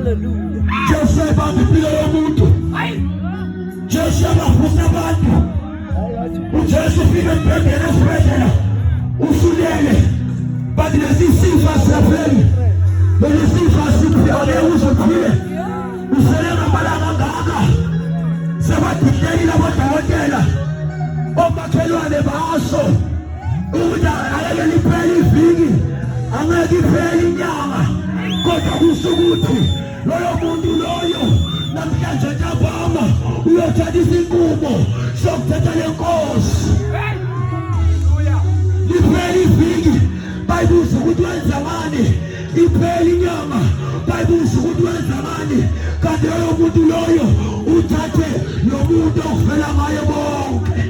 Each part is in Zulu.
Hallelujah. Jesu bapilo yomuntu. Jesu abafusa abantu. Ujesu fika embhedeni esibhedlela. Usulele. But lesisifa siyafeni. Lesisifa siphele uzophile. Uselela malanga ngaka. Sebadidela bodokotela. Omakhelwane baso. Uda ayeke liphele iviki. Angeke iphele inyanga. Kodwa kusukuthi loyo muntu loyo namhlanje ntambama uyothatha isinqumo sokuthatha lenkosi. Liphele iviki bayibuza ukuthi wenza ngani. Iphele inyanga bayibuza ukuthi wenza ngani. Kanti loyo muntu loyo uthathe lo muntu okuvela ngaye bonke.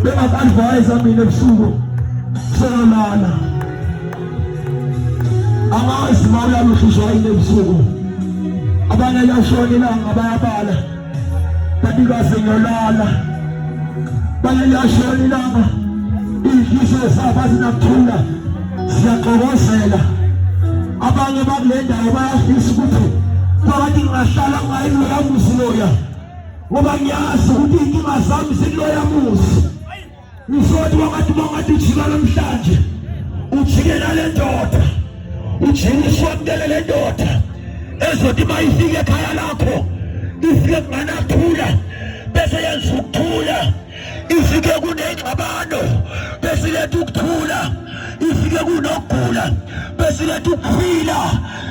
Bengaka-advise mina ebusuku selolala. Amazi mawulala uhluzwa yini ebusuku. Abanye yashona ilanga bayabala. Kanti kaze ngiyolala. Abanye yashona ilanga. Inhliziyo zabo azinakuthula. Siyaxokozela. Abanye bakule ndawo bayafisa ukuthi phakathi ngingahlala ngayo loyamuzi loya. Ngoba ngiyazi ukuthi inkinga zami zikuloyamuzi. Ngisothi wangathi ujika namhlanje. Ujikela le ndoda. Ujikiswa mdele le ndoda. Ezothi mayifike ekhaya lakho. Ifike kunganathula. Bese yenza ukuthula. Ifike kunengxabano. Bese letha ukuthula. Ifike kunokugula. Bese letha ukuphila.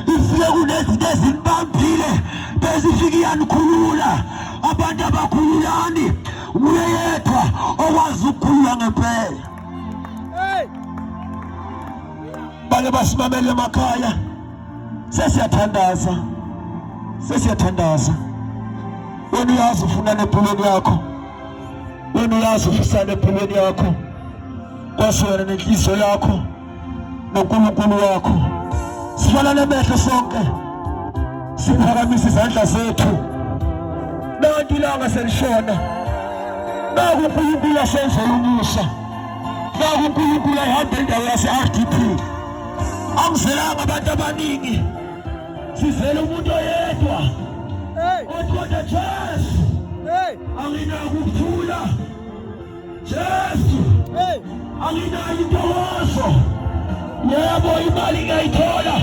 Ifike kunezinto ezinibambile. Bese ifike iyanikhulula. Abantu abakhululani uye yedwa okwazi ukukhulula ngempela. Bale basimamele emakhaya. Sesiyathandaza. Wena uyazi ufuna empilweni yakho. Wena uyazi ufisana empilweni yakho. Kwaswena nenhliziyo yakho noNkulunkulu wakho. Sifana nemehlo sonke. Siphakamisa izandla zethu. Nanti ilanga selishona. Naku uNkulunkulu asenzela umusha. Naku uNkulunkulu ayihamba endawo yase-RDP. Angizelanga abantu abaningi. Sizele umuntu oyedwa. Kodwa Jesu. Anginako ukuthula. Jesu. Anginayo intokozo. Yebo imali ngiyayithola.